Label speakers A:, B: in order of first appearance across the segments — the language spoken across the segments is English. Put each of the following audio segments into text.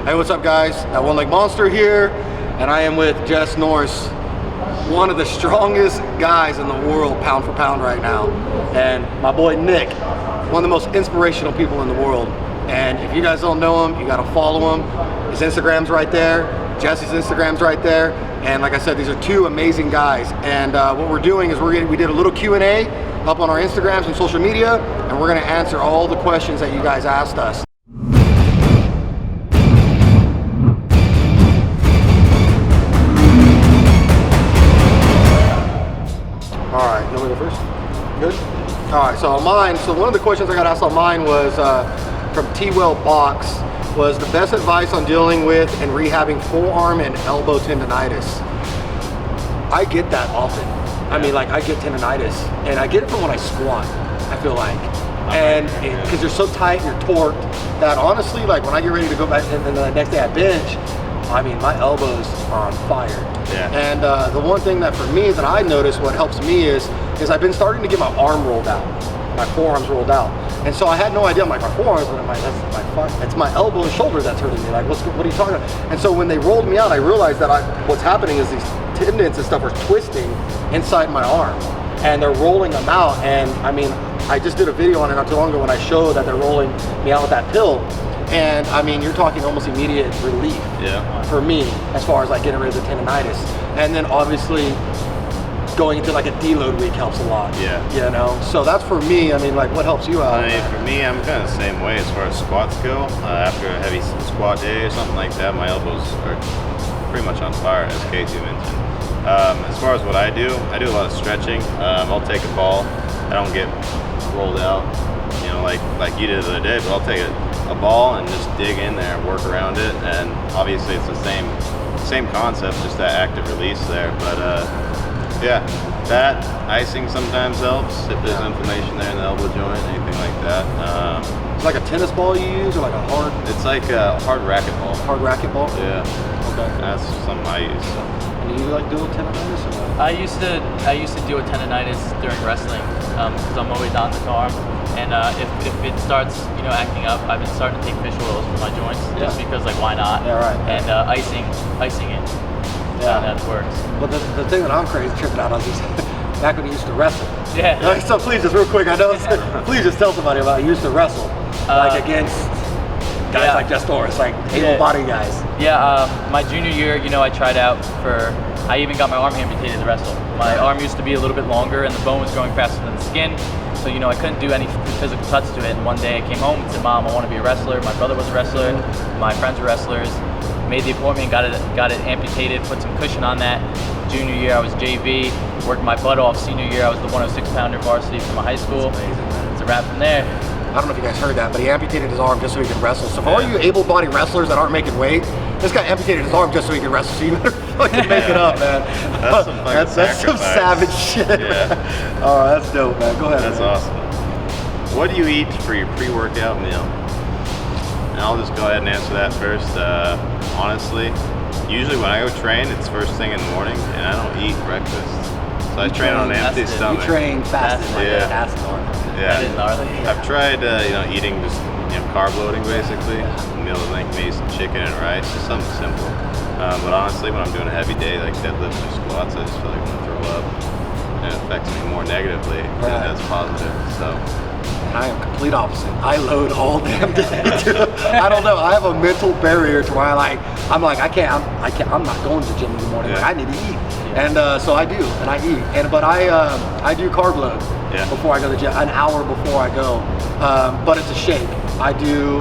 A: Hey, what's up guys? One Leg Monster here, and I am with Jess Norris, one of the strongest guys in the world pound for pound right now. And my boy Nick, one of the most inspirational people in the world. And if you guys don't know him, you gotta follow him. His Instagram's right there, Jesse's Instagram's right there. And like I said, these are two amazing guys. And what we're doing is we did a little Q&A up on our Instagrams and social media, and we're gonna answer all the questions that you guys asked us. All right, you want me to go first? Good? All right, so on mine, one of the questions I got asked on mine was from T-Well Box, was the best advice on dealing with and rehabbing forearm and elbow tendonitis. I get that often. I mean, like, I get tendonitis, and I get it from when I squat, I feel like. And because you're so tight and you're torqued, that honestly, like, when I get ready to go back and then the next day I bench, I mean, my elbows are on fire.
B: Yeah.
A: And the one thing that for me that I notice what helps me is I've been starting to get my arm rolled out, my forearms rolled out. And so I had no idea, I'm like, my forearms, but I'm like, it's my elbow and shoulder that's hurting me. Like, what are you talking about? And so when they rolled me out, I realized that what's happening is these tendons and stuff are twisting inside my arm, and they're rolling them out. And I mean, I just did a video on it not too long ago when I showed that they're rolling me out with that pill. And I mean, you're talking almost immediate relief for me as far as like getting rid of the tendonitis. And then obviously going into like a deload week helps a lot.
B: Yeah.
A: You know, so that's for me. I mean, like, what helps you out?
B: I mean, for me, I'm kind of the same way as far as squats go. After a heavy squat day or something like that, my elbows are pretty much on fire, as Casey mentioned. As far as what I do a lot of stretching. I'll take a ball. I don't get rolled out, you know, like you did the other day, but I'll take a ball and just dig in there and work around it. And obviously it's the same concept, just that active release there. But yeah, that icing sometimes helps if there's inflammation there in the elbow joint, anything like that.
A: It's like a tennis ball you use, or like a hard?
B: It's like a hard racket ball.
A: Hard racket ball?
B: Yeah.
A: Okay.
B: That's something I use. So.
A: And do you like doing tendonitis or what?
C: I used to deal with tendonitis during wrestling because I'm always on the arm, and if it starts acting up, I've been starting to take fish oils for my joints just because, like, why not?
A: Yeah, right.
C: And icing it.
A: Yeah,
C: that works.
A: But the thing that I'm crazy tripping out on is back when you used to wrestle.
C: Yeah.
A: Like, so please, just real quick, I know. Please just tell somebody about you used to wrestle, like against guys like Jess Norris, like able-bodied guys.
C: Yeah. My junior year, I tried out for. I even got my arm amputated to wrestle. My arm used to be a little bit longer, and the bone was growing faster than the skin. So I couldn't do any physical touch to it. And one day I came home and said, "Mom, I want to be a wrestler." My brother was a wrestler. My friends were wrestlers. Made the appointment, got it amputated, put some cushion on that. Junior year I was JV, worked my butt off. Senior year I was the 106-pounder varsity from my high school. It's a wrap from there.
A: I don't know if you guys heard that, but he amputated his arm just so he could wrestle. So for all you able-bodied wrestlers that aren't making weight, this guy amputated his arm just so he could wrestle. So you better fucking make it up, man. That's some savage shit.
B: Yeah.
A: All right, that's dope, man. Go ahead.
B: That's awesome. What do you eat for your pre-workout meal? And I'll just go ahead and answer that first. Honestly, usually when I go train, it's first thing in the morning, and I don't eat breakfast. So I train on an empty stomach.
A: You train fasted, fasted on.
C: That is gnarly.
B: I've tried, eating just carb loading basically. Meal to make me some chicken and rice, just something simple. But honestly, when I'm doing a heavy day like deadlifts or squats, I just feel like I'm gonna throw up, and it affects me more negatively than it does positive. So.
A: I am complete opposite. I load all damn day. I don't know. I have a mental barrier to where I'm not going to the gym in the morning. Like, I need to eat, and so I do, and I eat. But I do carb load before I go to the gym, an hour before I go. But it's a shake. I do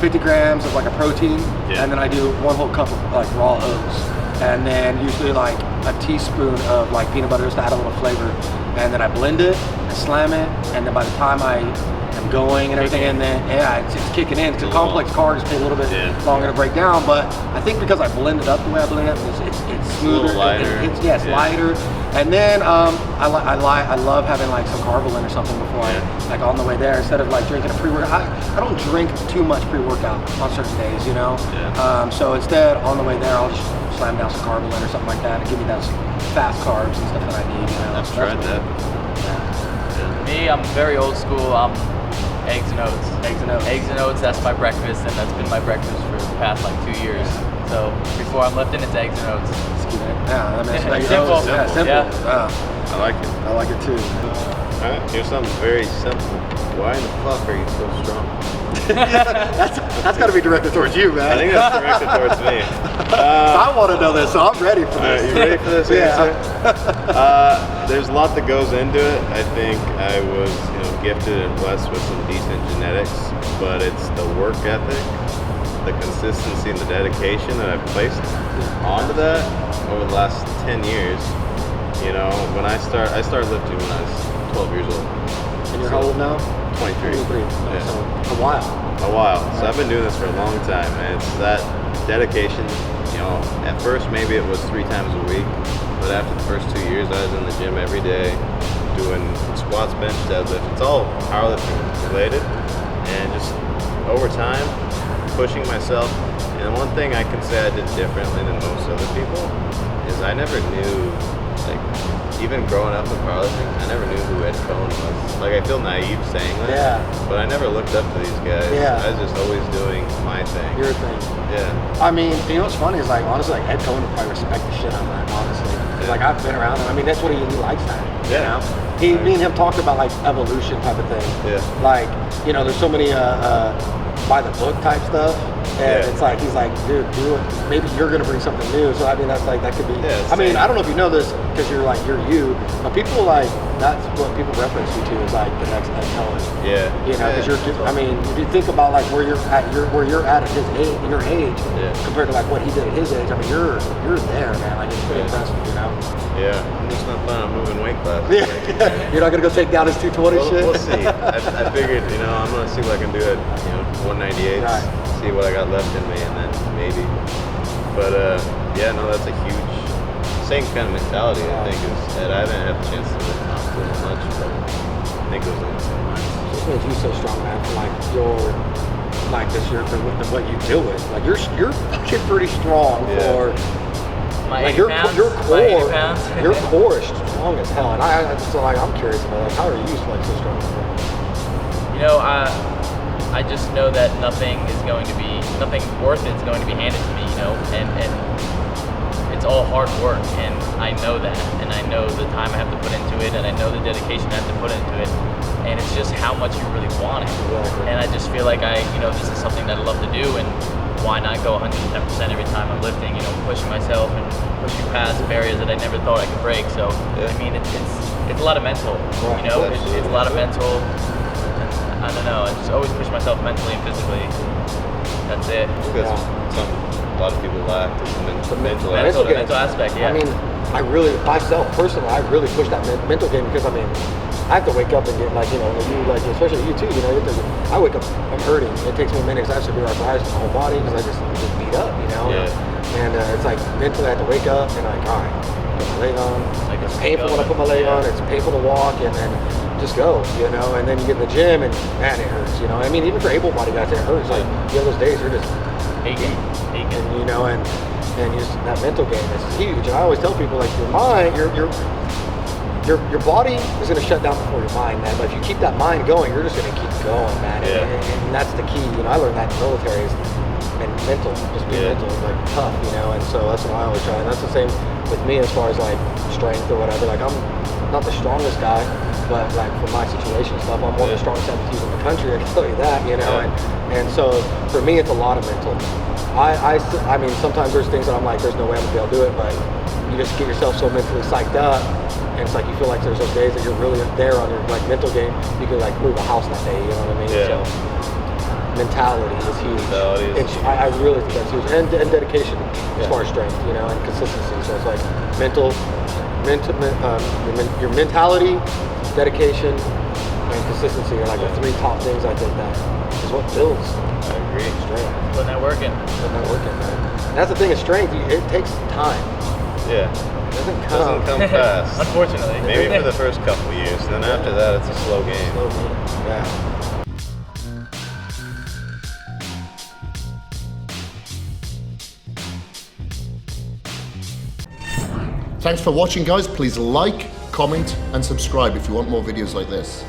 A: 50 grams of like a protein, and then I do 1 whole cup of like raw oats, and then usually like a teaspoon of like peanut butter just to add a little flavor, and then I blend it, I slam it, and then by the time I am going and everything, and then it's kicking in. Because complex carbs take a little bit longer to break down, but I think because I blend it up the way I blend it, it's smoother,
B: a little lighter.
A: It's lighter, and then I love having like some Carbolin or something before like on the way there, instead of like drinking a pre-workout. I don't drink too much pre-workout on certain days, so instead on the way there I'll just slam down some Carbolin or something like that and give me those fast carbs and stuff that I need.
B: I've tried that.
C: Me, I'm very old school. Eggs and oats.
A: Eggs and oats.
C: Eggs and oats, that's my breakfast, and that's been my breakfast for the past like 2 years. So before I'm lifting, it's eggs and oats.
A: Yeah, I mean, it's
C: Simple.
A: Yeah, simple.
B: I like it.
A: I like it too.
B: All right, here's something very simple. Why in the fuck are you so strong?
A: That's got to be directed towards you, man.
B: I think that's directed towards me.
A: I want to know this, so I'm ready for this.
B: You ready for this answer? There's a lot that goes into it. I think I was, gifted and blessed with some decent genetics, but it's the work ethic, the consistency, and the dedication that I've placed onto that over the last 10 years. When I started lifting when I was 12 years old.
A: And you're how old now?
B: 23. Yeah.
A: So a while.
B: So I've been doing this for a long time, and it's that dedication. At first maybe it was 3 times a week, but after the first 2 years I was in the gym every day doing squats, bench, deadlift. It's all powerlifting related, and just over time pushing myself. And one thing I can say I did differently than most other people is I never knew, even growing up in powerlifting, I never knew who Ed Cohn was. I feel naive saying that, but I never looked up to these guys. I was just always doing my thing.
A: Your thing.
B: Yeah.
A: I mean, what's funny is honestly, Ed Cohn would probably respect the shit out of that, honestly. I've been around him. I mean, that's what he likes that. Me and him talked about evolution type of thing. There's so many by the book type stuff. And it's he's like, dude, maybe you're gonna bring something new. So I mean, that could be. I mean, I don't know if you know this because you're you, but people that's what people reference you to is the next Ed Cohn. Because I mean, if you think about where you're at his age, your age, compared to what he did at his age. I mean, you're there, man. It's pretty impressive,
B: Yeah, I'm just not planning on moving weight class.
A: You're not gonna go take down his 220 shit.
B: We'll see. I figured, I'm gonna see what I can do at 198.
A: Right.
B: See what I got left in me, and then maybe. But that's a huge, same kind of mentality. I think is that I haven't had the chance to lift not too much, but I think it was in the same line.
A: What makes you so strong, man? For what you do it. You're fucking pretty strong for.
C: My 8
A: your
C: pounds,
A: core,
C: my 8 pounds.
A: your core is strong as hell, and I'm curious about how are you so strong?
C: I just know that nothing worth it is going to be handed to me, and it's all hard work, and I know that, and I know the time I have to put into it, and I know the dedication I have to put into it, and it's just how much you really want it. And I just feel like this is something that I love to do, and why not go 110% every time I'm lifting, pushing myself and pushing past barriers that I never thought I could break. So I mean, it's a lot of mental, it's a lot of mental. I don't know, I just always push myself mentally and physically. That's it.
B: I think that's something a lot of people lack, the mental
C: aspect,
A: I mean, myself personally, I really push that mental game because I have to wake up and get especially you too, I wake up, I'm hurting. It takes me minutes. I have to be arthritis in my whole body because I just beat up, And it's mentally I have to wake up and all right, put my leg on. It's painful when I put my leg on. It's painful to walk, and then just go, and then you get in the gym and man, it hurts, I mean, even for able-bodied guys, it hurts. You have those days you're just aching, and just that mental game is huge. And I always tell people your mind, your body is going to shut down before your mind, man. But if you keep that mind going, you're just going to keep going, man. And that's the key. I learned that in the military and mental, just be mental, tough, and so that's what I always try. And that's the same with me as far as strength or whatever. I'm not the strongest guy, but for my situation and stuff, I'm one of the strongest athletes in the country. I can tell you that, And so for me, it's a lot of mental. I mean, sometimes there's things that I'm there's no way I'm gonna be able to do it, but you just get yourself so mentally psyched up, and it's you feel there's those days that you're really there on your mental game. You can move a house that day. You know what I mean? So mentality is huge. I really think that's huge, and dedication as far as strength, and consistency. So it's your mentality, dedication, and consistency are the 3 top things I think that is what builds.
B: I agree.
A: Strength.
C: Putting that work in.
A: Man. And that's the thing with strength. It takes time.
B: Yeah.
A: It doesn't
B: come fast.
C: Unfortunately.
B: Maybe for the first couple of years. Then after that, it's a slow game.
A: Yeah.
D: Thanks for watching, guys. Please like, comment, and subscribe if you want more videos like this.